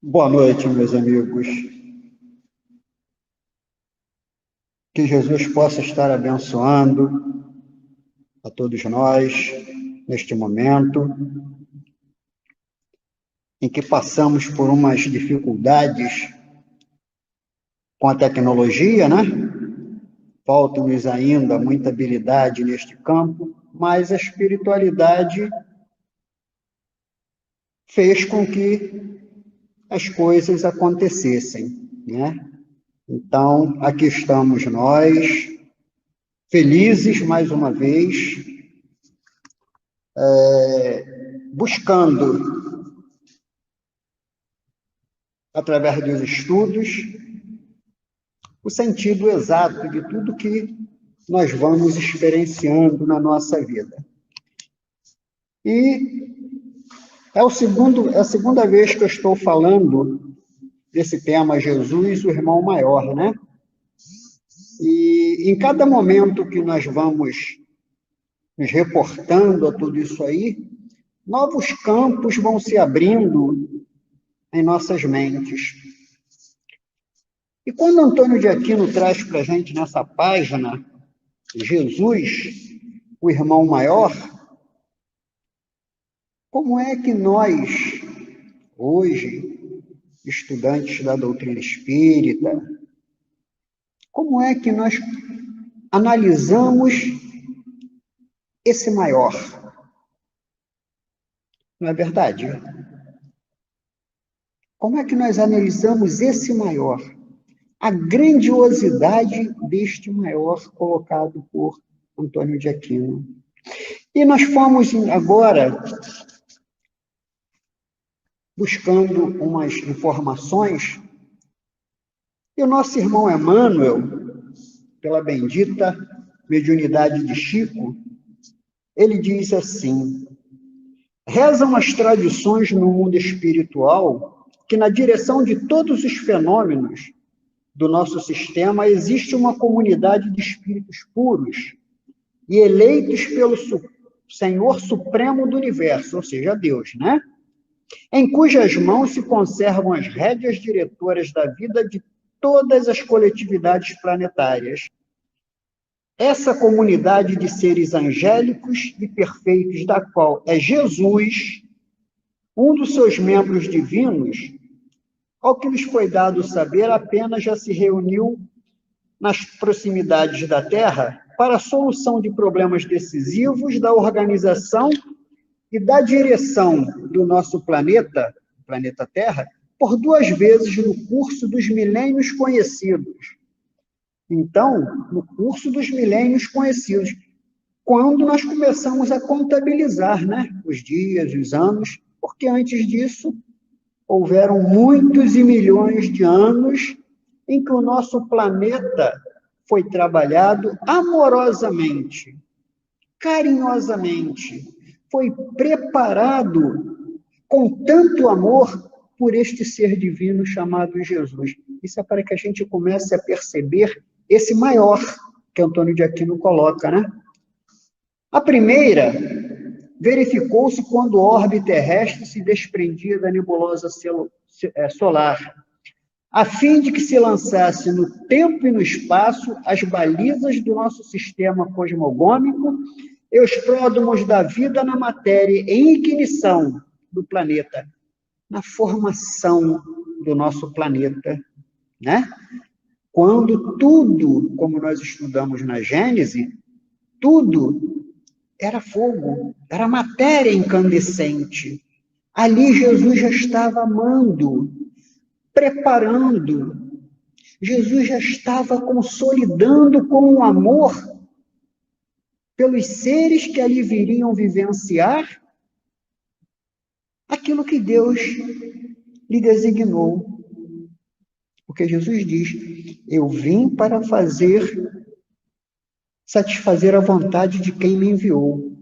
Boa noite, meus amigos. Que Jesus possa estar abençoando a todos nós neste momento em que passamos por umas dificuldades com a tecnologia, né? Falta-nos ainda muita habilidade neste campo, mas a espiritualidade fez com que as coisas acontecessem, né? Então, aqui estamos nós, felizes mais uma vez, buscando, através dos estudos, o sentido exato de tudo que nós vamos experienciando na nossa vida. E é a segunda vez que eu estou falando desse tema Jesus, o irmão maior, né? E em cada momento que nós vamos nos reportando a tudo isso aí, novos campos vão se abrindo em nossas mentes. E quando Antônio de Aquino traz para a gente nessa página Jesus, o irmão maior, como é que nós, hoje, estudantes da doutrina espírita, como é que nós analisamos esse maior? Não é verdade? Como é que nós analisamos esse maior? A grandiosidade deste maior colocado por Antônio de Aquino. E nós fomos agora buscando umas informações, e o nosso irmão Emmanuel, pela bendita mediunidade de Chico, ele diz assim: rezam as tradições no mundo espiritual que na direção de todos os fenômenos do nosso sistema existe uma comunidade de espíritos puros e eleitos pelo Senhor Supremo do Universo, ou seja, Deus, né? Em cujas mãos se conservam as rédeas diretoras da vida de todas as coletividades planetárias. Essa comunidade de seres angélicos e perfeitos, da qual é Jesus, um dos seus membros divinos, ao que nos foi dado saber, apenas já se reuniu nas proximidades da Terra para a solução de problemas decisivos da organização e da direção do nosso planeta, o planeta Terra, por 2 vezes no curso dos milênios conhecidos. Então, no curso dos milênios conhecidos, quando nós começamos a contabilizar, né, os dias, os anos, porque antes disso houveram muitos e milhões de anos em que o nosso planeta foi trabalhado amorosamente, carinhosamente, foi preparado com tanto amor por este ser divino chamado Jesus. Isso é para que a gente comece a perceber esse maior que Antônio de Aquino coloca, né? A primeira verificou-se quando o orbe terrestre se desprendia da nebulosa solar, a fim de que se lançasse no tempo e no espaço as balizas do nosso sistema cosmogônico e os pródromos da vida na matéria em ignição do planeta, na formação do nosso planeta, né? Quando tudo, como nós estudamos na Gênese, tudo era fogo, era matéria incandescente. Ali Jesus já estava amando, preparando, Jesus já estava consolidando com o amor pelos seres que ali viriam vivenciar aquilo que Deus lhe designou. Porque Jesus diz: eu vim para satisfazer a vontade de quem me enviou,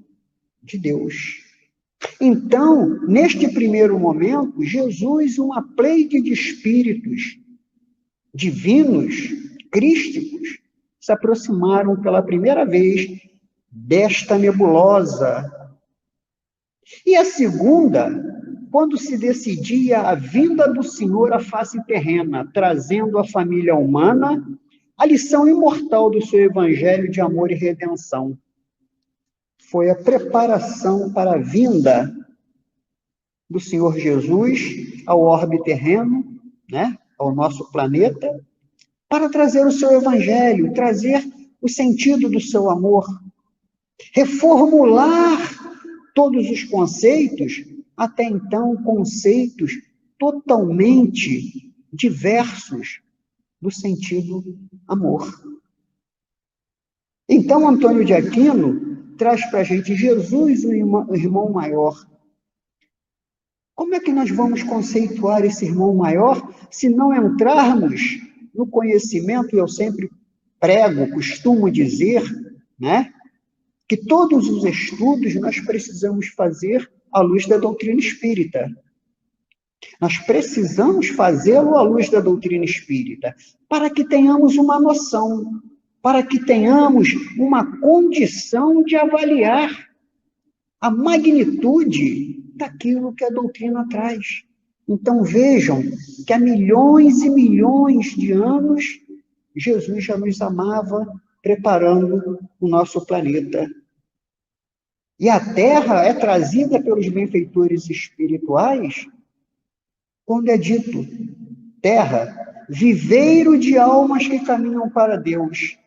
de Deus. Então, neste primeiro momento, Jesus, uma pleide de espíritos divinos, crísticos, se aproximaram pela primeira vez desta nebulosa. E a segunda quando se decidia a vinda do Senhor à face terrena, trazendo à família humana a lição imortal do seu evangelho de amor e redenção. Foi a preparação para a vinda do Senhor Jesus ao orbe terreno, né, ao nosso planeta, para trazer o seu evangelho, trazer o sentido do seu amor, reformular todos os conceitos, até então conceitos totalmente diversos do sentido amor. Então, Antônio de Aquino traz para a gente Jesus, o irmão maior. Como é que nós vamos conceituar esse irmão maior se não entrarmos no conhecimento? Eu sempre prego, costumo dizer, né, que todos os estudos nós precisamos fazer à luz da doutrina espírita. Nós precisamos fazê-lo à luz da doutrina espírita, para que tenhamos uma noção, para que tenhamos uma condição de avaliar a magnitude daquilo que a doutrina traz. Então vejam que há milhões e milhões de anos, Jesus já nos amava, preparando o nosso planeta. E a Terra é trazida pelos benfeitores espirituais quando é dito: terra, viveiro de almas que caminham para Deus.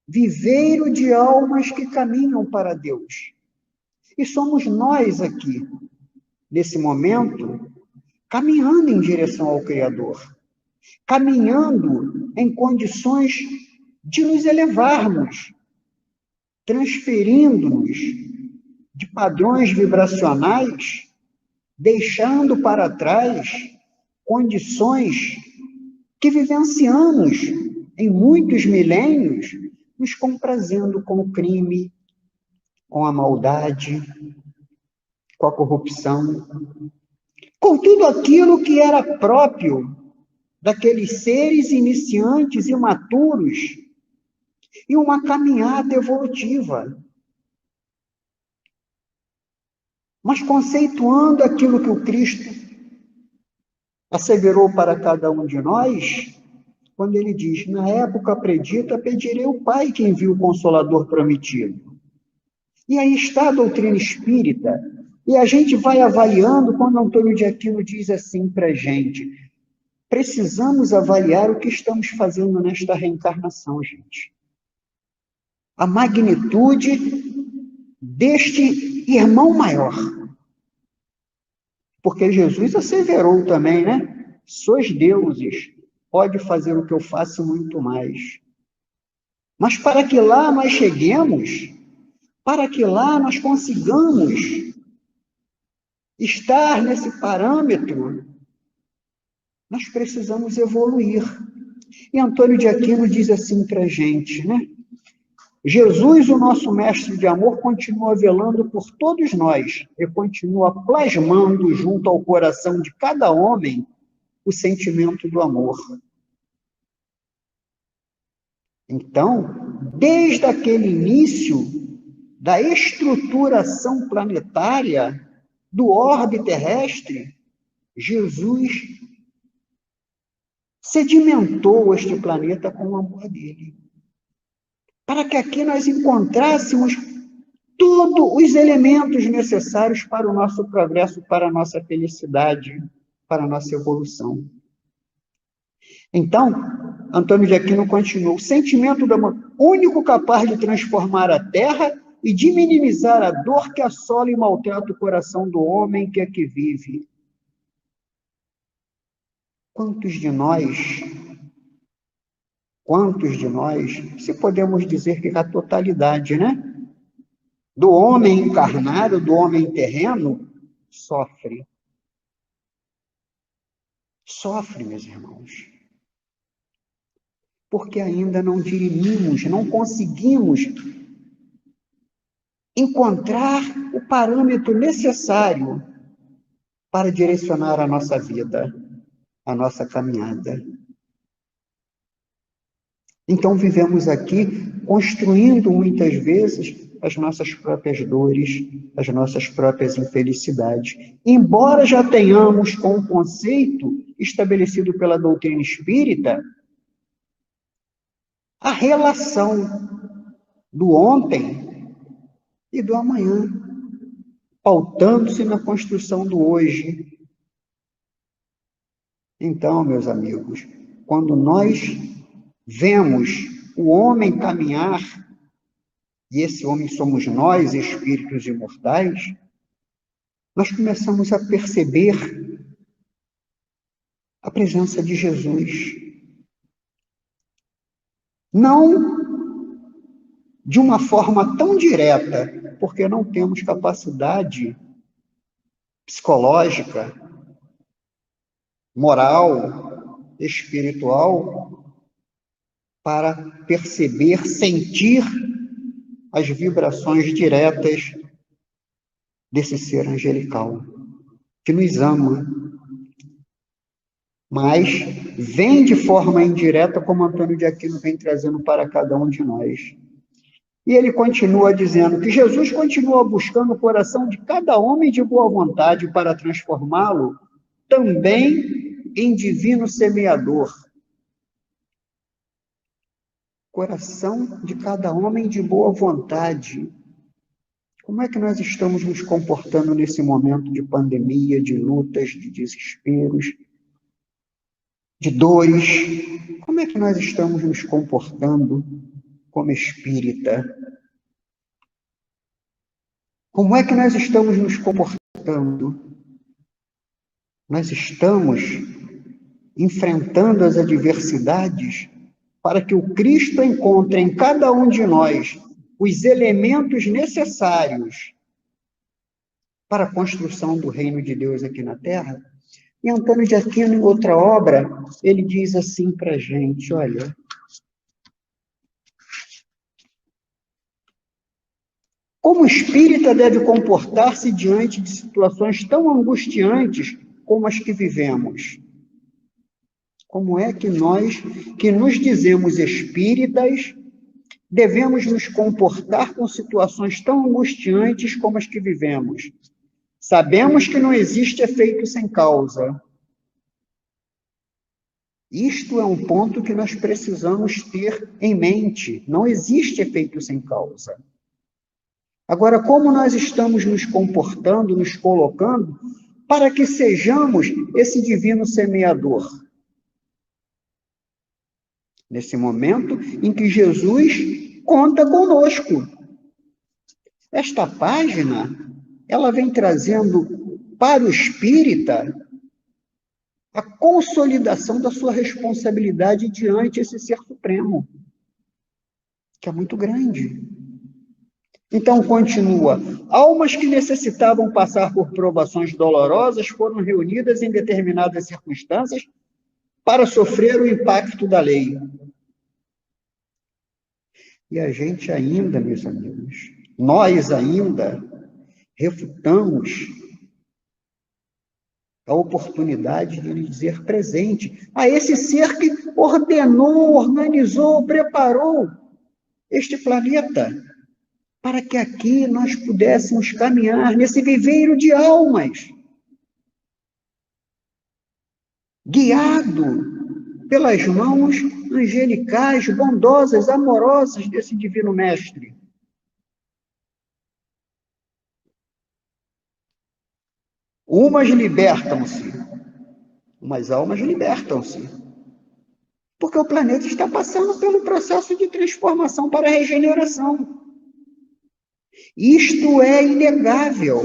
Viveiro de almas que caminham para Deus. E somos nós aqui, nesse momento, caminhando em direção ao Criador, caminhando em condições de nos elevarmos, transferindo-nos de padrões vibracionais, deixando para trás condições que vivenciamos em muitos milênios, nos comprazendo com o crime, com a maldade, com a corrupção, com tudo aquilo que era próprio daqueles seres iniciantes e imaturos e uma caminhada evolutiva. Mas conceituando aquilo que o Cristo asseverou para cada um de nós, quando ele diz: na época predita, pedirei ao Pai que envie o Consolador prometido. E aí está a doutrina espírita, e a gente vai avaliando, quando Antônio de Aquino diz assim para a gente: precisamos avaliar o que estamos fazendo nesta reencarnação, gente. A magnitude deste irmão maior. Porque Jesus asseverou também, né? Sois deuses, pode fazer o que eu faço muito mais. Mas para que lá nós cheguemos, para que lá nós consigamos estar nesse parâmetro, nós precisamos evoluir. E Antônio de Aquino diz assim para a gente, né? Jesus, o nosso mestre de amor, continua velando por todos nós e continua plasmando junto ao coração de cada homem o sentimento do amor. Então, desde aquele início da estruturação planetária do orbe terrestre, Jesus sedimentou este planeta com o amor dele, para que aqui nós encontrássemos todos os elementos necessários para o nosso progresso, para a nossa felicidade, para a nossa evolução. Então, Antônio de Aquino continua: o sentimento do amor, único capaz de transformar a terra e de minimizar a dor que assola e maltrata o coração do homem que aqui vive. Quantos de nós, se podemos dizer que a totalidade, né? Do homem encarnado, do homem terreno, sofre. Sofre, meus irmãos. Porque ainda não dirimimos, não conseguimos encontrar o parâmetro necessário para direcionar a nossa vida, a nossa caminhada. Então, vivemos aqui construindo muitas vezes as nossas próprias dores, as nossas próprias infelicidades. Embora já tenhamos com o conceito estabelecido pela doutrina espírita a relação do ontem e do amanhã, pautando-se na construção do hoje. Então, meus amigos, quando nós vemos o homem caminhar, e esse homem somos nós, espíritos imortais, nós começamos a perceber a presença de Jesus. Não de uma forma tão direta, porque não temos capacidade psicológica, moral, espiritual, para perceber, sentir as vibrações diretas desse ser angelical, que nos ama, mas vem de forma indireta, como Antônio de Aquino vem trazendo para cada um de nós. E ele continua dizendo que Jesus continua buscando o coração de cada homem de boa vontade para transformá-lo também em divino semeador. Coração de cada homem de boa vontade. Como é que nós estamos nos comportando nesse momento de pandemia, de lutas, de desesperos, de dores? Como é que nós estamos nos comportando como espírita? Como é que nós estamos nos comportando? Nós estamos enfrentando as adversidades para que o Cristo encontre em cada um de nós os elementos necessários para a construção do reino de Deus aqui na Terra? E Antônio de Aquino, em outra obra, ele diz assim para a gente, olha, como o espírita deve comportar-se diante de situações tão angustiantes como as que vivemos? Como é que nós, que nos dizemos espíritas, devemos nos comportar com situações tão angustiantes como as que vivemos? Sabemos que não existe efeito sem causa. Isto é um ponto que nós precisamos ter em mente. Não existe efeito sem causa. Agora, como nós estamos nos comportando, nos colocando, para que sejamos esse divino semeador? Nesse momento em que Jesus conta conosco. Esta página, ela vem trazendo para o espírita a consolidação da sua responsabilidade diante esse Ser Supremo, que é muito grande. Então, continua. Almas que necessitavam passar por provações dolorosas foram reunidas em determinadas circunstâncias para sofrer o impacto da lei. E a gente ainda, meus amigos, nós ainda refutamos a oportunidade de lhe dizer presente a esse ser que ordenou, organizou, preparou este planeta, para que aqui nós pudéssemos caminhar nesse viveiro de almas, guiado pelas mãos angelicais, bondosas, amorosas desse Divino Mestre. Umas libertam-se, umas almas libertam-se, porque o planeta está passando pelo processo de transformação para a regeneração. Isto é inegável.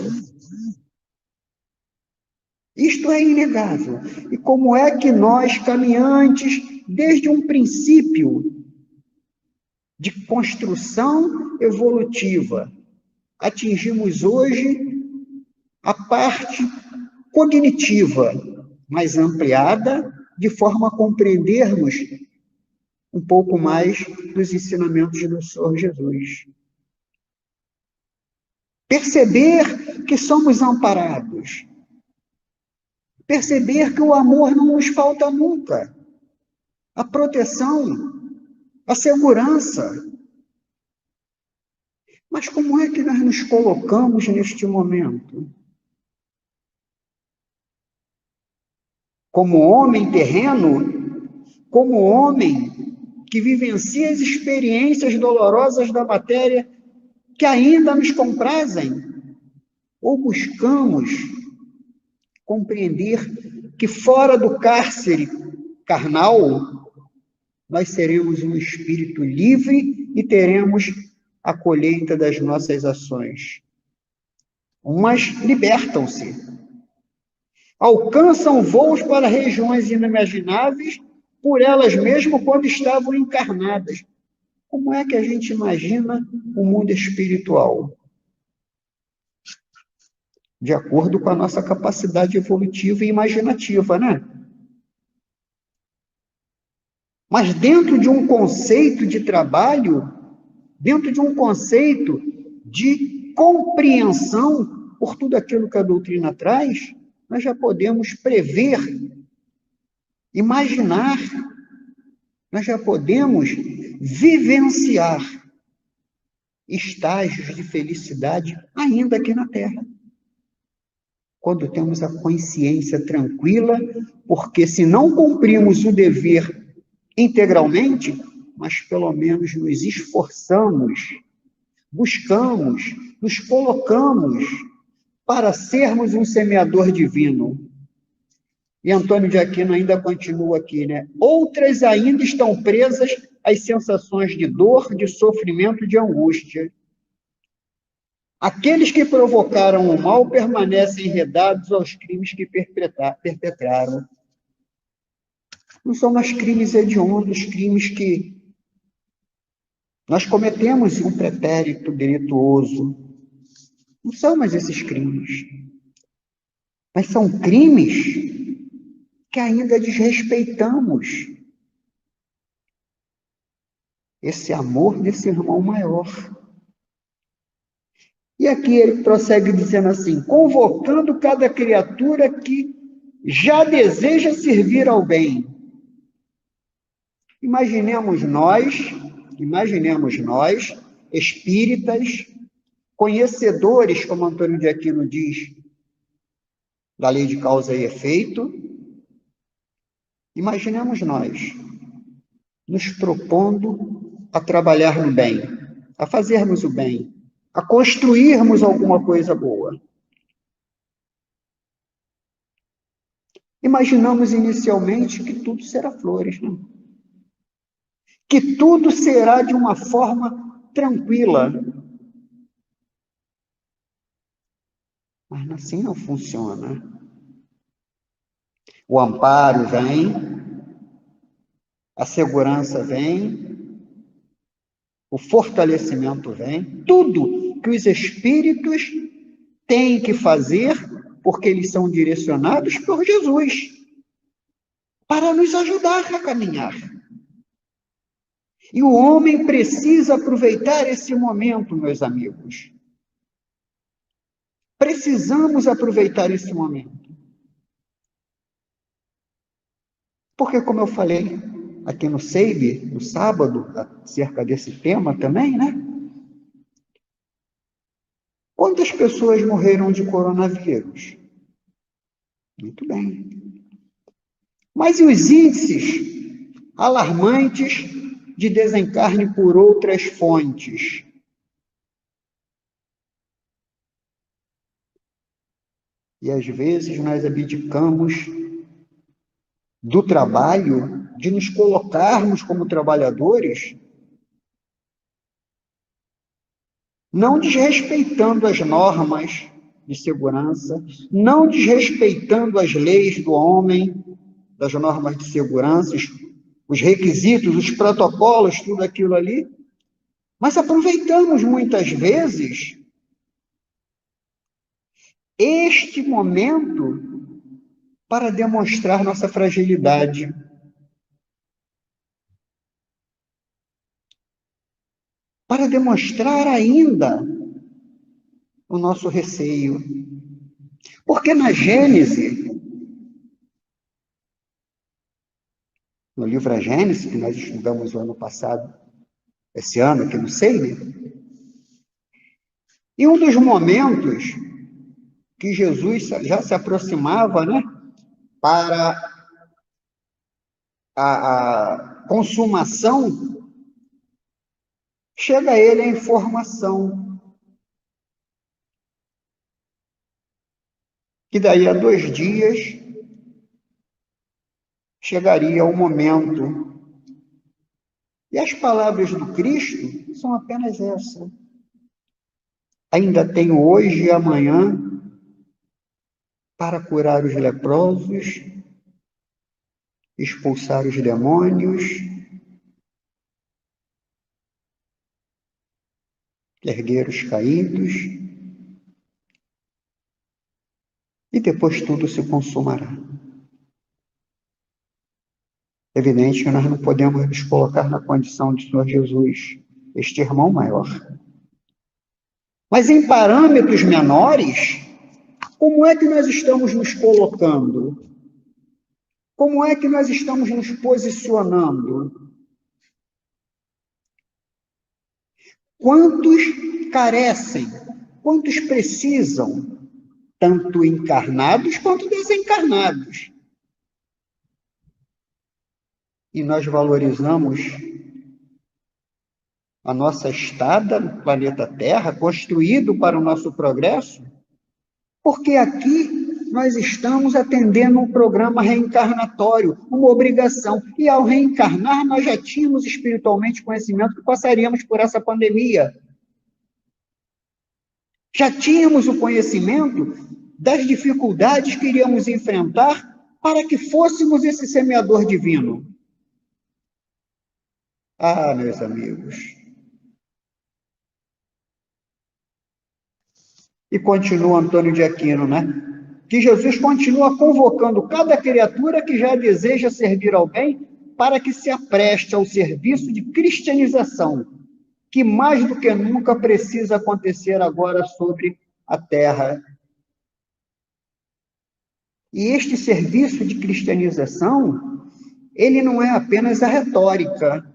Isto é inegável. E como é que nós, caminhantes, desde um princípio de construção evolutiva, atingimos hoje a parte cognitiva mais ampliada, de forma a compreendermos um pouco mais dos ensinamentos do Senhor Jesus. Perceber que somos amparados. Perceber que o amor não nos falta nunca. A proteção, a segurança. Mas como é que nós nos colocamos neste momento? Como homem terreno, como homem que vivencia as experiências dolorosas da matéria que ainda nos comprazem, ou buscamos compreender que fora do cárcere carnal, nós seremos um espírito livre e teremos a colheita das nossas ações. Umas libertam-se, alcançam voos para regiões inimagináveis por elas mesmas quando estavam encarnadas. Como é que a gente imagina o mundo espiritual? De acordo com a nossa capacidade evolutiva e imaginativa, né? Mas dentro de um conceito de trabalho, dentro de um conceito de compreensão por tudo aquilo que a doutrina traz, nós já podemos prever, imaginar, nós já podemos vivenciar estágios de felicidade ainda aqui na Terra. Quando temos a consciência tranquila, porque se não cumprimos o dever integralmente, mas pelo menos nos esforçamos, buscamos, nos colocamos para sermos um semeador divino. E Antônio de Aquino ainda continua aqui, né? Outras ainda estão presas às sensações de dor, de sofrimento, de angústia. Aqueles que provocaram o mal permanecem enredados aos crimes que perpetraram. Não são mais crimes hediondos, crimes que nós cometemos um pretérito delituoso. Não são mais esses crimes. Mas são crimes que ainda desrespeitamos esse amor desse irmão maior. E aqui ele prossegue dizendo assim, convocando cada criatura que já deseja servir ao bem. Imaginemos nós, espíritas, conhecedores, como Antônio de Aquino diz, da lei de causa e efeito. Imaginemos nós nos propondo a trabalhar no bem, a fazermos o bem, a construirmos alguma coisa boa. Imaginamos inicialmente que tudo será flores, né? Que tudo será de uma forma tranquila. Mas assim não funciona. O amparo vem, a segurança vem, o fortalecimento vem, tudo que os espíritos têm que fazer, porque eles são direcionados por Jesus, para nos ajudar a caminhar. E o homem precisa aproveitar esse momento, meus amigos. Precisamos aproveitar esse momento. Porque, como eu falei aqui no SEIB, no sábado, acerca desse tema também, né? Quantas pessoas morreram de coronavírus? Muito bem. Mas e os índices alarmantes de desencarne por outras fontes? E às vezes nós abdicamos do trabalho, de nos colocarmos como trabalhadores, não desrespeitando as normas de segurança, não desrespeitando as leis do homem, das normas de segurança, os requisitos, os protocolos, tudo aquilo ali, mas aproveitamos muitas vezes este momento para demonstrar nossa fragilidade. Para demonstrar ainda o nosso receio. Porque na Gênese, no livro A Gênese, que nós estudamos o ano passado, esse ano aqui no SEIB, E um dos momentos que Jesus já se aproximava, né, para a consumação, chega a ele a informação que daí a 2 dias chegaria o momento. E as palavras do Cristo são apenas essa: ainda tenho hoje e amanhã para curar os leprosos, expulsar os demônios, erguer os caídos, e depois tudo se consumará. Evidente que nós não podemos nos colocar na condição de Senhor Jesus, este irmão maior. Mas em parâmetros menores, como é que nós estamos nos colocando? Como é que nós estamos nos posicionando? Quantos carecem? Quantos precisam? Tanto encarnados quanto desencarnados. E nós valorizamos a nossa estada no planeta Terra, construído para o nosso progresso, porque aqui nós estamos atendendo um programa reencarnatório, uma obrigação. E ao reencarnar, nós já tínhamos espiritualmente conhecimento que passaríamos por essa pandemia. Já tínhamos o conhecimento das dificuldades que iríamos enfrentar para que fôssemos esse semeador divino. Ah, meus amigos. E continua Antônio de Aquino, né? Que Jesus continua convocando cada criatura que já deseja servir ao bem para que se apreste ao serviço de cristianização, que mais do que nunca precisa acontecer agora sobre a terra. E este serviço de cristianização, ele não é apenas a retórica,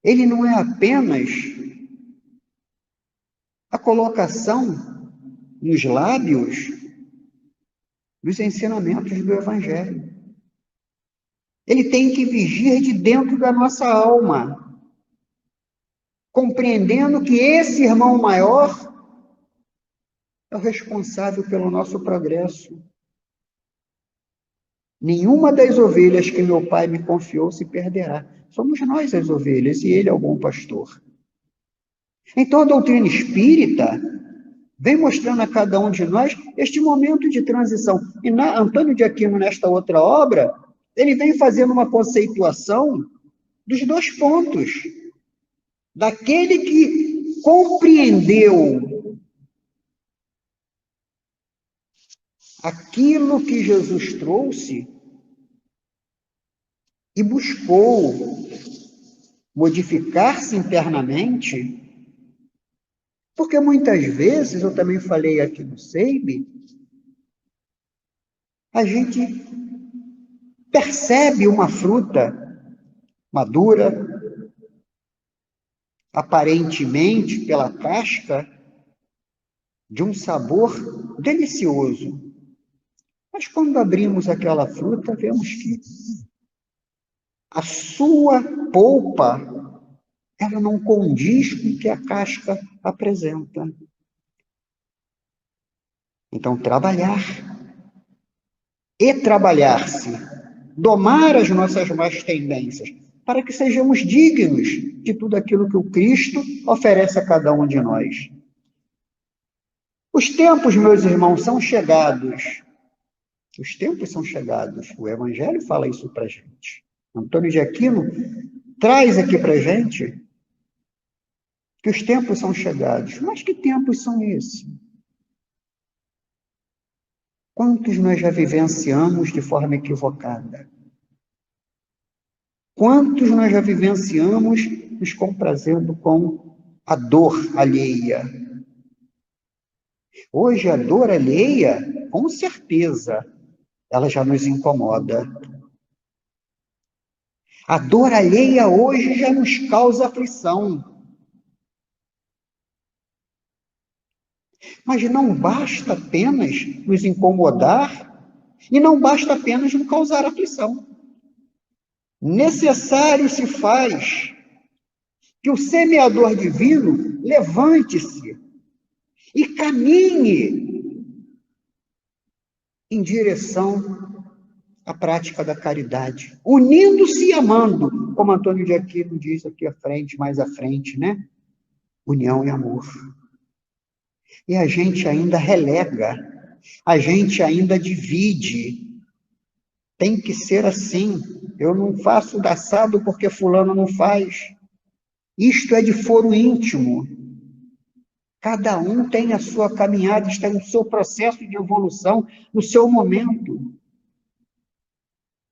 ele não é apenas a colocação nos lábios dos ensinamentos do Evangelho. Ele tem que vigir de dentro da nossa alma, compreendendo que esse irmão maior é o responsável pelo nosso progresso. Nenhuma das ovelhas que meu pai me confiou se perderá. Somos nós as ovelhas e ele é o bom pastor. Então a doutrina espírita vem mostrando a cada um de nós este momento de transição. E Antônio de Aquino, nesta outra obra, ele vem fazendo uma conceituação dos 2 pontos. Daquele que compreendeu aquilo que Jesus trouxe e buscou modificar-se internamente, porque muitas vezes, eu também falei aqui no SEIB, a gente percebe uma fruta madura, aparentemente pela casca, de um sabor delicioso. Mas quando abrimos aquela fruta, vemos que a sua polpa, ela não condiz com o que a casca apresenta. Então, trabalhar e trabalhar-se, domar as nossas más tendências, para que sejamos dignos de tudo aquilo que o Cristo oferece a cada um de nós. Os tempos, meus irmãos, são chegados. Os tempos são chegados. O Evangelho fala isso para a gente. Antônio de Aquino traz aqui para a gente que os tempos são chegados. Mas que tempos são esses? Quantos nós já vivenciamos de forma equivocada? Quantos nós já vivenciamos nos comprazendo com a dor alheia? Hoje, a dor alheia, com certeza, ela já nos incomoda. A dor alheia hoje já nos causa aflição. Mas não basta apenas nos incomodar e não basta apenas nos causar aflição. Necessário se faz que o semeador divino levante-se e caminhe em direção à prática da caridade, unindo-se e amando, como Antônio de Aquino diz aqui à frente, mais à frente, né? União e amor. E a gente ainda relega, a gente ainda divide. Tem que ser assim. Eu não faço assado porque fulano não faz. Isto é de foro íntimo. Cada um tem a sua caminhada, está no seu processo de evolução, no seu momento.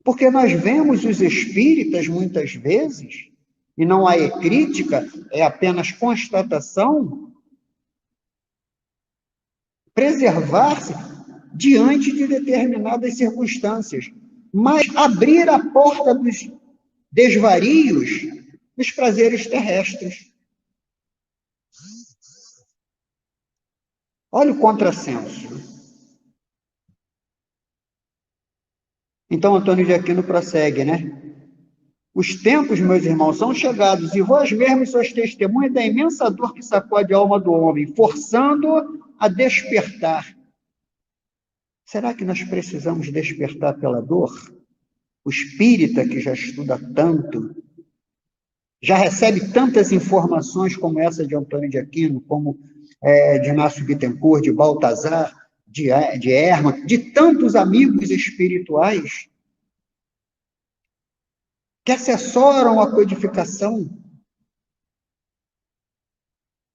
Porque nós vemos os espíritas, muitas vezes, e não há crítica, é apenas constatação, preservar-se diante de determinadas circunstâncias, mas abrir a porta dos desvarios dos prazeres terrestres. Olha o contrassenso. Então, Antônio de Aquino prossegue, né? Os tempos, meus irmãos, são chegados, e vós mesmos sois testemunhas da imensa dor que sacode a alma do homem, forçando-o a despertar. Será que nós precisamos despertar pela dor? O espírita que já estuda tanto, já recebe tantas informações como essa de Antônio de Aquino, como de Inácio Bittencourt, de Baltazar, de Hermann, de tantos amigos espirituais que assessoram a codificação.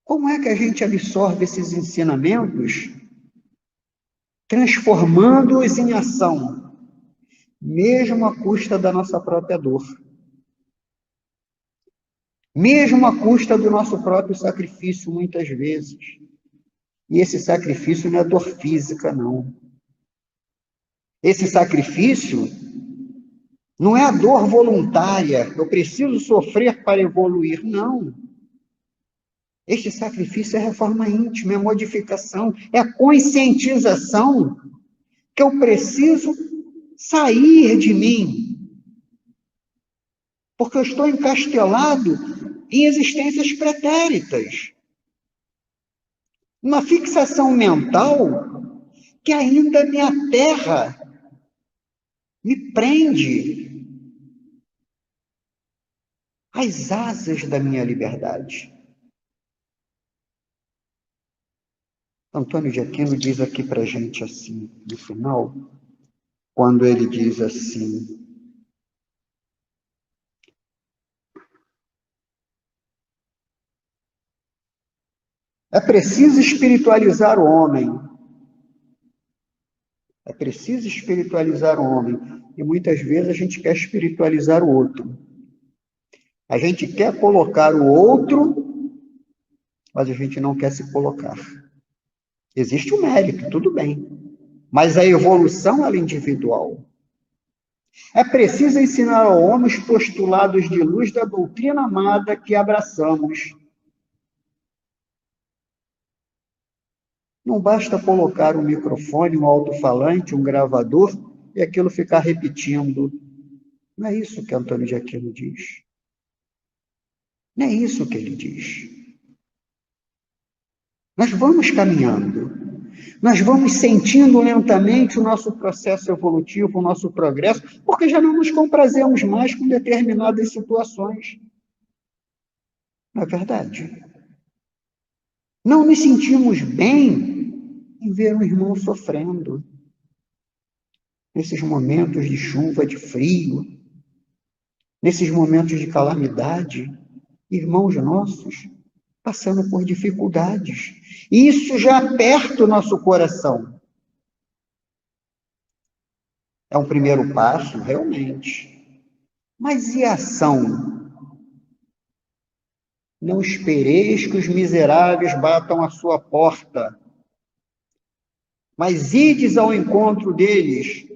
Como é que a gente absorve esses ensinamentos, transformando-os em ação, mesmo à custa da nossa própria dor? Mesmo à custa do nosso próprio sacrifício, muitas vezes. E esse sacrifício não é dor física, não. Esse sacrifício não é a dor voluntária, eu preciso sofrer para evoluir, não. Este sacrifício é reforma íntima, é modificação, é a conscientização que eu preciso sair de mim, porque eu estou encastelado em existências pretéritas, uma fixação mental que ainda me aterra, me prende às asas da minha liberdade. Antônio de Aquino diz aqui para a gente assim, no final, quando ele diz assim: é preciso espiritualizar o homem. É preciso espiritualizar o homem. E muitas vezes a gente quer espiritualizar o outro. A gente quer colocar o outro, mas a gente não quer se colocar. Existe o mérito, tudo bem. Mas a evolução ela é individual. É preciso ensinar ao homem os postulados de luz da doutrina amada que abraçamos. Não basta colocar um microfone, um alto-falante, um gravador e aquilo ficar repetindo. Não é isso que Antônio de Aquino diz. Não é isso que ele diz. Nós vamos caminhando. Nós vamos sentindo lentamente o nosso processo evolutivo, o nosso progresso, porque já não nos comprazemos mais com determinadas situações. Não é verdade? Não nos sentimos bem em ver um irmão sofrendo. Nesses momentos de chuva, de frio, nesses momentos de calamidade, irmãos nossos passando por dificuldades. E isso já aperta o nosso coração. É um primeiro passo, realmente. Mas e a ação? Não espereis que os miseráveis batam à sua porta, mas ides ao encontro deles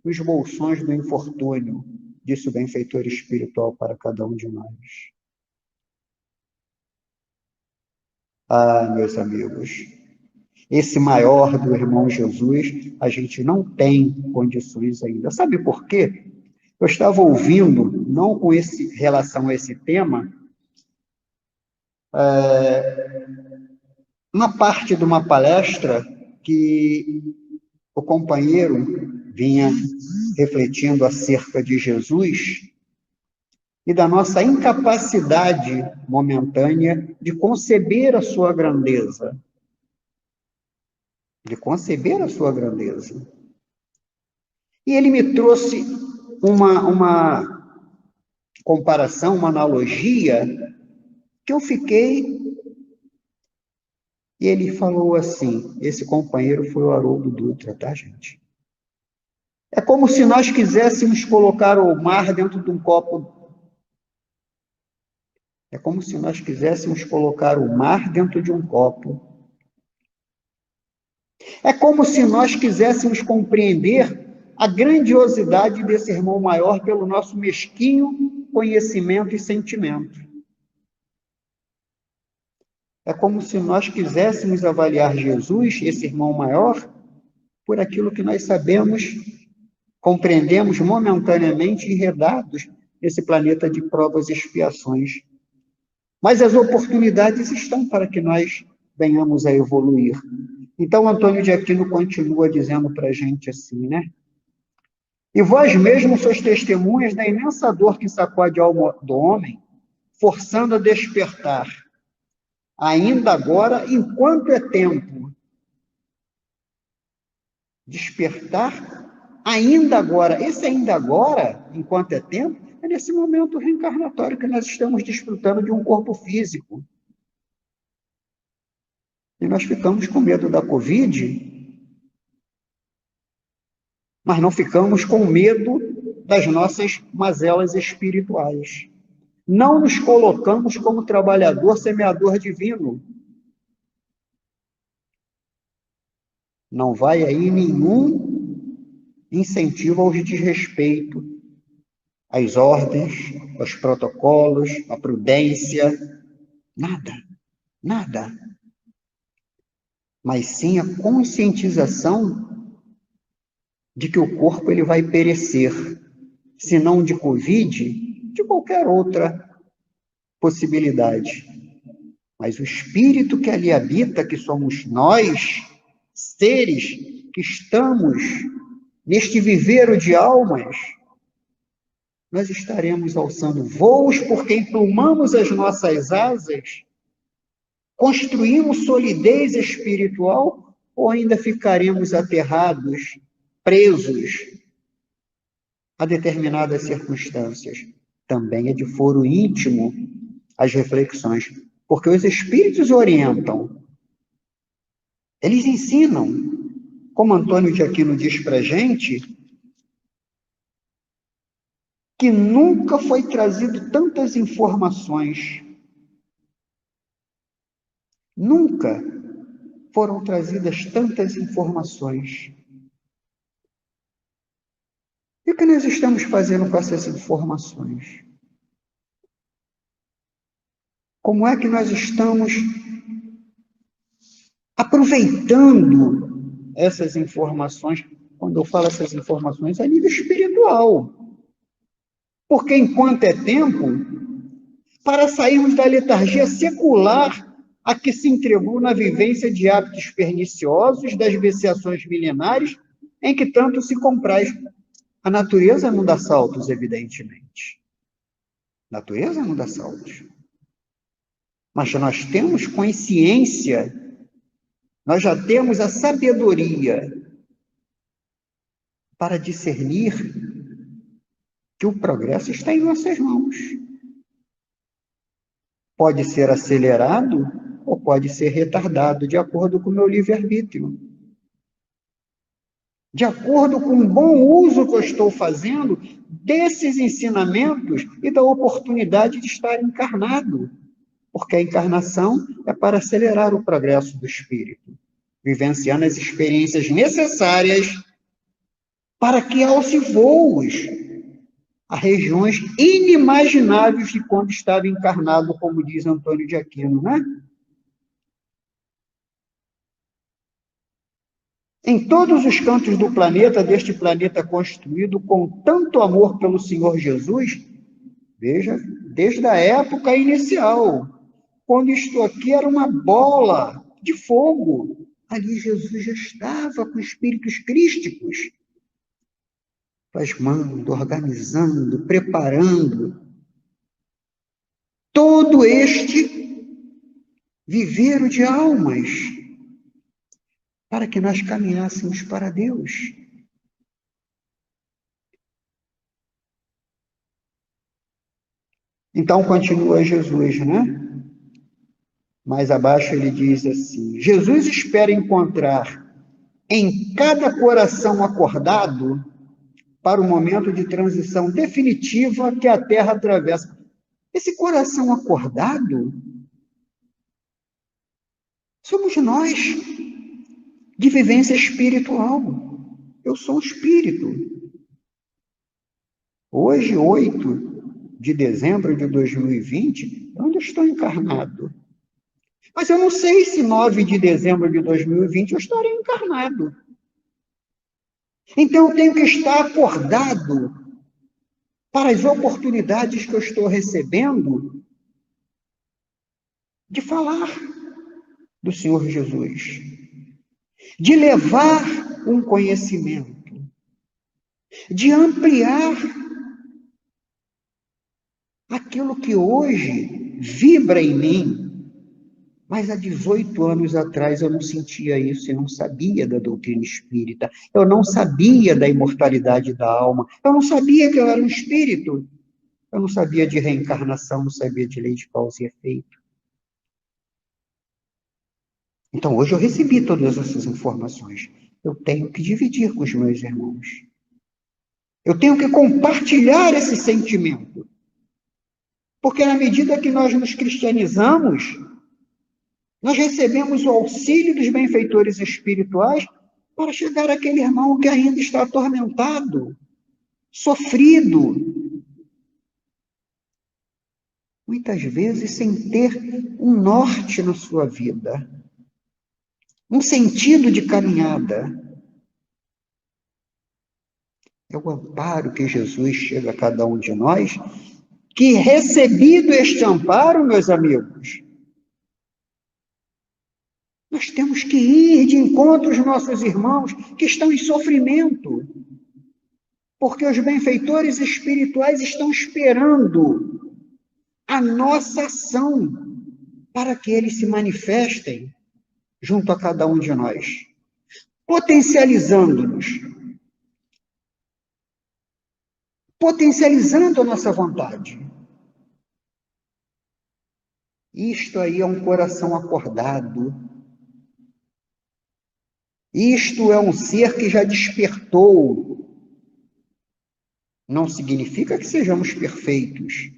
nos bolsões do infortúnio, disse o benfeitor espiritual para cada um de nós. Ah, meus amigos, Esse maior do irmão Jesus, a gente não tem condições ainda. Sabe por quê? Eu estava ouvindo, não com relação a esse tema, uma parte de uma palestra que o companheiro vinha refletindo acerca de Jesus e da nossa incapacidade momentânea de conceber a sua grandeza. De conceber a sua grandeza. E ele me trouxe uma comparação, uma analogia, que eu fiquei. E ele falou assim: esse companheiro foi o Haroldo Dutra, tá, gente? É como se nós quiséssemos colocar o mar dentro de um copo. É como se nós quiséssemos colocar o mar dentro de um copo. É como se nós quiséssemos compreender a grandiosidade desse irmão maior pelo nosso mesquinho conhecimento e sentimento. É como se nós quiséssemos avaliar Jesus, esse irmão maior, por aquilo que nós sabemos, compreendemos momentaneamente enredados nesse planeta de provas e expiações. Mas as oportunidades estão para que nós venhamos a evoluir. Então, Antônio de Aquino continua dizendo para a gente assim, né? E vós mesmos sois testemunhas da imensa dor que sacode a alma do homem, forçando a despertar, ainda agora, enquanto é tempo. Despertar, ainda agora. Esse ainda agora, enquanto é tempo, é nesse momento reencarnatório que nós estamos desfrutando de um corpo físico. E nós ficamos com medo da Covid, mas não ficamos com medo das nossas mazelas espirituais. Não nos colocamos como trabalhador semeador divino. Não vai aí nenhum incentivo ao desrespeito, às ordens, aos protocolos, à prudência. Nada, nada. Mas sim a conscientização de que o corpo ele vai perecer, se não de Covid, de qualquer outra possibilidade. Mas o espírito que ali habita, que somos nós, seres que estamos neste viveiro de almas, nós estaremos alçando voos porque emplumamos as nossas asas, construímos solidez espiritual ou ainda ficaremos aterrados, presos a determinadas circunstâncias? Também é de foro íntimo as reflexões, porque os espíritos orientam, eles ensinam, como Antônio de Aquino diz para a gente, que nunca foi trazido tantas informações, nunca foram trazidas tantas informações. E o que nós estamos fazendo com essas informações? Como é que nós estamos aproveitando essas informações? Quando eu falo essas informações, é a nível espiritual. Porque enquanto é tempo, para sairmos da letargia secular a que se entregou na vivência de hábitos perniciosos, das viciações milenares, em que tanto se compraz. A natureza não dá saltos, evidentemente. A natureza não dá saltos. Mas nós temos consciência, nós já temos a sabedoria para discernir que o progresso está em nossas mãos. Pode ser acelerado ou pode ser retardado, de acordo com o meu livre-arbítrio. De acordo com o bom uso que eu estou fazendo desses ensinamentos e da oportunidade de estar encarnado. Porque a encarnação é para acelerar o progresso do espírito, vivenciando as experiências necessárias para que alce voos a regiões inimagináveis de quando estava encarnado, como diz Antônio de Aquino, né? Em todos os cantos do planeta, deste planeta construído com tanto amor pelo Senhor Jesus, veja, desde a época inicial, quando isto aqui era uma bola de fogo, ali Jesus já estava com espíritos crísticos, plasmando, organizando, preparando todo este viveiro de almas para que nós caminhássemos para Deus. Então continua Jesus, né? Mais abaixo ele diz assim: Jesus espera encontrar em cada coração acordado para o momento de transição definitiva que a Terra atravessa. Esse coração acordado somos nós, de vivência espiritual. Eu sou um espírito. Hoje, 8 de dezembro de 2020, onde eu estou encarnado? Mas eu não sei se 9 de dezembro de 2020 eu estarei encarnado. Então eu tenho que estar acordado para as oportunidades que eu estou recebendo de falar do Senhor Jesus, de levar um conhecimento, de ampliar aquilo que hoje vibra em mim, mas há 18 anos atrás eu não sentia isso, eu não sabia da doutrina espírita, eu não sabia da imortalidade da alma, eu não sabia que eu era um espírito, eu não sabia de reencarnação, não sabia de lei de causa e efeito. Então hoje eu recebi todas essas informações, eu tenho que dividir com os meus irmãos. Eu tenho que compartilhar esse sentimento. Porque na medida que nós nos cristianizamos, nós recebemos o auxílio dos benfeitores espirituais para chegar àquele irmão que ainda está atormentado, sofrido, muitas vezes sem ter um norte na sua vida, um sentido de caminhada. É o amparo que Jesus chega a cada um de nós, que recebido este amparo, meus amigos, nós temos que ir de encontro aos nossos irmãos que estão em sofrimento, porque os benfeitores espirituais estão esperando a nossa ação para que eles se manifestem junto a cada um de nós, potencializando-nos, potencializando a nossa vontade. Isto aí é um coração acordado. Isto é um ser que já despertou. Não significa que sejamos perfeitos,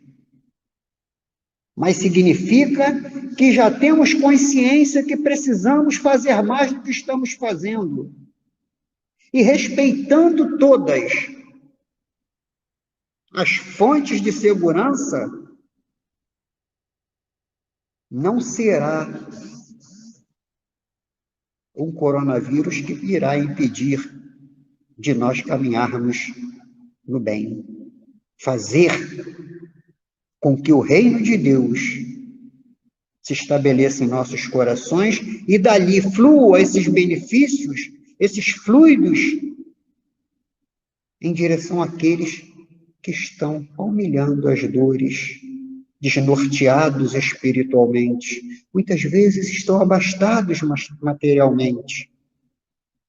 mas significa que já temos consciência que precisamos fazer mais do que estamos fazendo. E respeitando todas as fontes de segurança, não será um coronavírus que irá impedir de nós caminharmos no bem. Fazer com que o reino de Deus se estabeleça em nossos corações e dali flua esses benefícios, esses fluidos, em direção àqueles que estão humilhando as dores, desnorteados espiritualmente, muitas vezes estão abastados materialmente,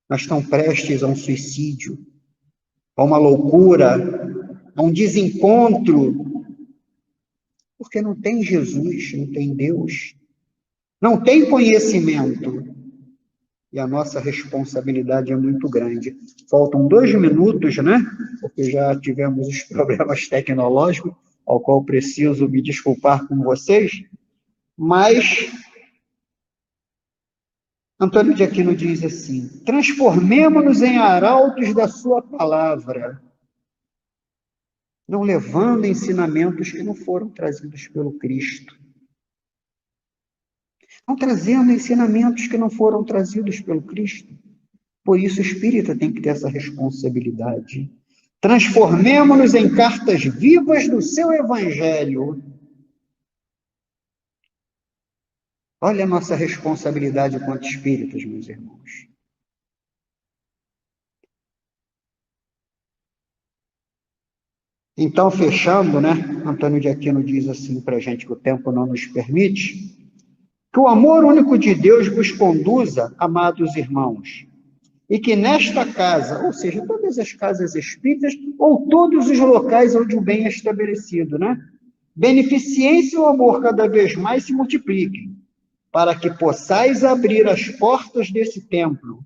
mas estão prestes a um suicídio, a uma loucura, a um desencontro, porque não tem Jesus, não tem Deus, não tem conhecimento. E a nossa responsabilidade é muito grande. Faltam 2 minutos, né? Porque já tivemos os problemas tecnológicos, ao qual preciso me desculpar com vocês, mas Antônio de Aquino diz assim: transformemo-nos em arautos da sua palavra, não levando ensinamentos que não foram trazidos pelo Cristo. Não trazendo ensinamentos que não foram trazidos pelo Cristo. Por isso, o espírita tem que ter essa responsabilidade. Transformemo-nos em cartas vivas do seu evangelho. Olha a nossa responsabilidade enquanto espíritas, meus irmãos. Então, fechando, né? Antônio de Aquino diz assim para a gente que o tempo não nos permite, que o amor único de Deus vos conduza, amados irmãos, e que nesta casa, ou seja, todas as casas espíritas, ou todos os locais onde o bem é estabelecido, né? Beneficiem-se o amor cada vez mais se multipliquem, para que possais abrir as portas desse templo,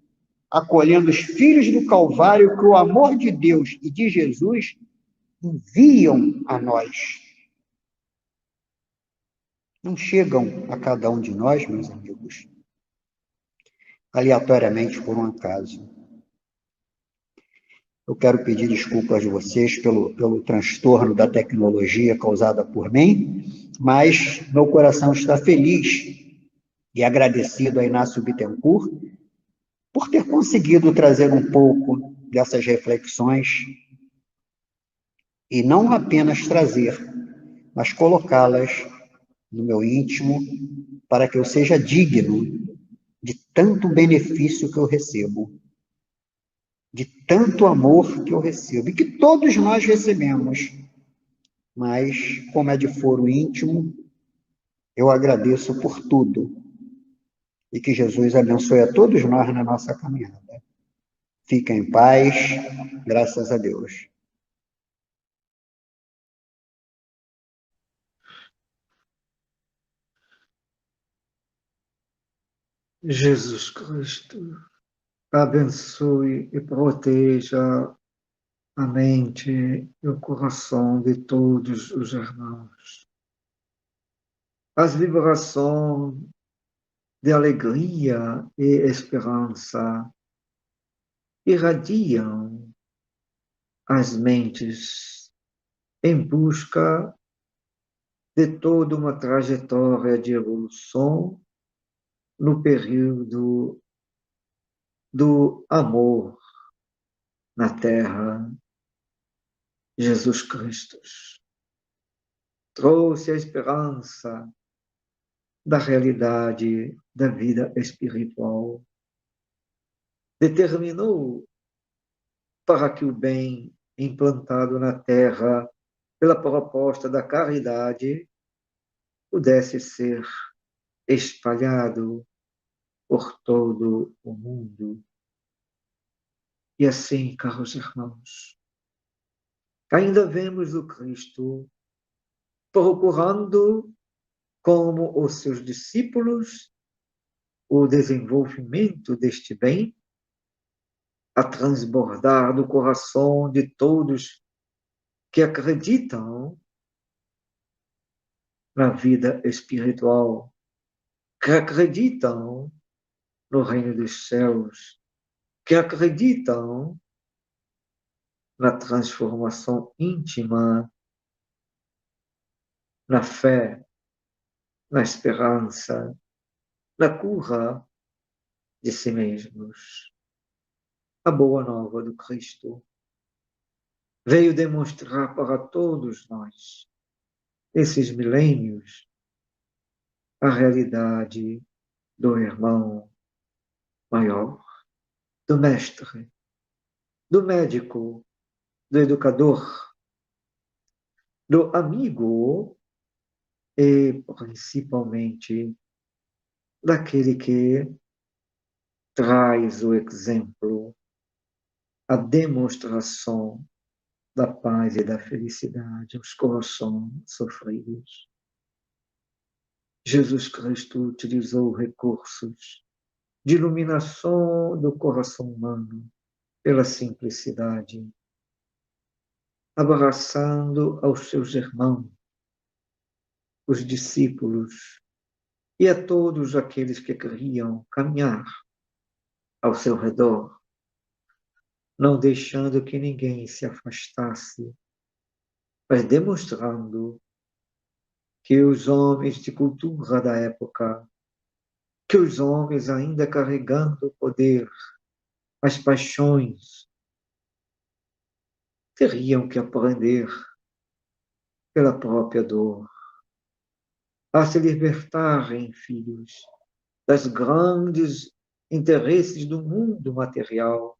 acolhendo os filhos do Calvário que o amor de Deus e de Jesus enviam a nós. Não chegam a cada um de nós, meus amigos, aleatoriamente por um acaso. Eu quero pedir desculpas a vocês pelo transtorno da tecnologia causada por mim, mas meu coração está feliz e agradecido a Inácio Bittencourt por ter conseguido trazer um pouco dessas reflexões e não apenas trazer, mas colocá-las no meu íntimo para que eu seja digno de tanto benefício que eu recebo, de tanto amor que eu recebo, e que todos nós recebemos. Mas, como é de foro íntimo, eu agradeço por tudo. E que Jesus abençoe a todos nós na nossa caminhada. Fica em paz, graças a Deus. Jesus Cristo, abençoe e proteja a mente e o coração de todos os irmãos. As vibrações de alegria e esperança irradiam as mentes em busca de toda uma trajetória de evolução no período do amor na Terra. Jesus Cristo trouxe a esperança da realidade da vida espiritual. Determinou para que o bem implantado na terra pela proposta da caridade pudesse ser espalhado por todo o mundo. E assim, caros irmãos, ainda vemos o Cristo procurando, como os seus discípulos, o desenvolvimento deste bem a transbordar do coração de todos que acreditam na vida espiritual, que acreditam no reino dos céus, que acreditam na transformação íntima, na fé, na esperança, na cura de si mesmos. A boa nova do Cristo veio demonstrar para todos nós, esses milênios, a realidade do irmão maior, do mestre, do médico, do educador, do amigo e, principalmente, daquele que traz o exemplo, a demonstração da paz e da felicidade aos corações sofridos. Jesus Cristo utilizou recursos de iluminação do coração humano pela simplicidade, abraçando aos seus irmãos, os discípulos e a todos aqueles que queriam caminhar ao seu redor, não deixando que ninguém se afastasse, mas demonstrando que os homens de cultura da época, que os homens ainda carregando o poder, as paixões, teriam que aprender pela própria dor a se libertarem, filhos, das grandes interesses do mundo material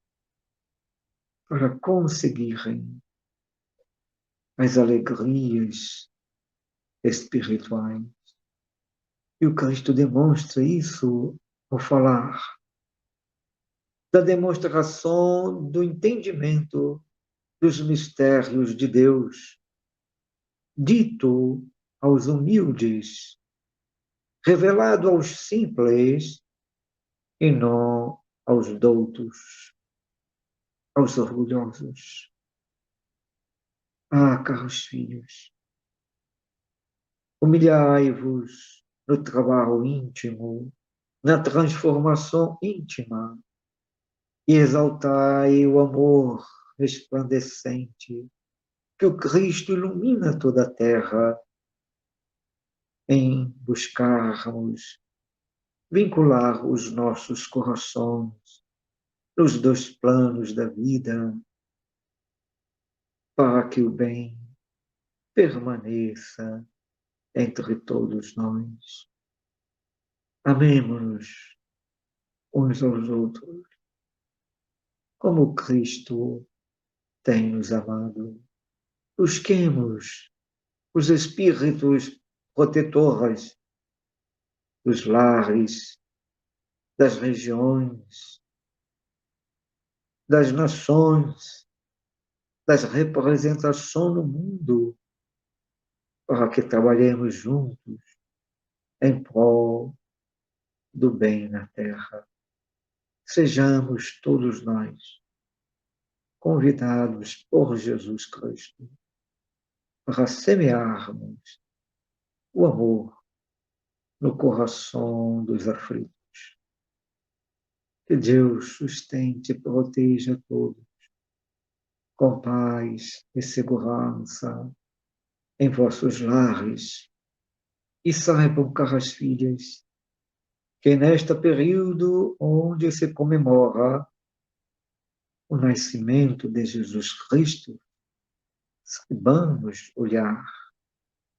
para conseguirem as alegrias espirituais. E o Cristo demonstra isso ao falar da demonstração do entendimento dos mistérios de Deus, dito aos humildes, revelado aos simples e não aos doutos, aos orgulhosos. Ah, caros filhos, humilhai-vos no trabalho íntimo, na transformação íntima, e exaltai o amor resplandecente que o Cristo ilumina toda a terra, em buscarmos vincular os nossos corações nos dois planos da vida, para que o bem permaneça entre todos nós. Amemo-nos uns aos outros, como Cristo tem nos amado. Busquemos os espíritos protetores dos lares, das regiões, das nações, das representações no mundo, para que trabalhemos juntos em prol do bem na terra. Sejamos todos nós convidados por Jesus Cristo para semearmos o amor no coração dos aflitos. Que Deus sustente e proteja todos com paz e segurança em vossos lares. E saibam, caras filhas, que neste período onde se comemora o nascimento de Jesus Cristo, saibamos olhar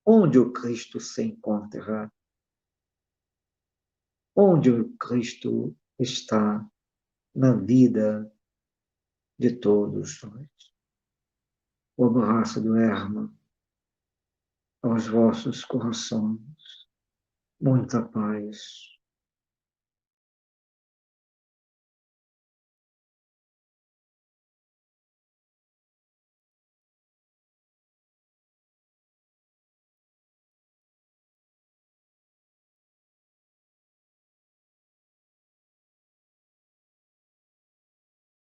onde o Cristo se encontra, onde o Cristo está na vida de todos nós. O abraço do Herman aos vossos corações. Muita paz.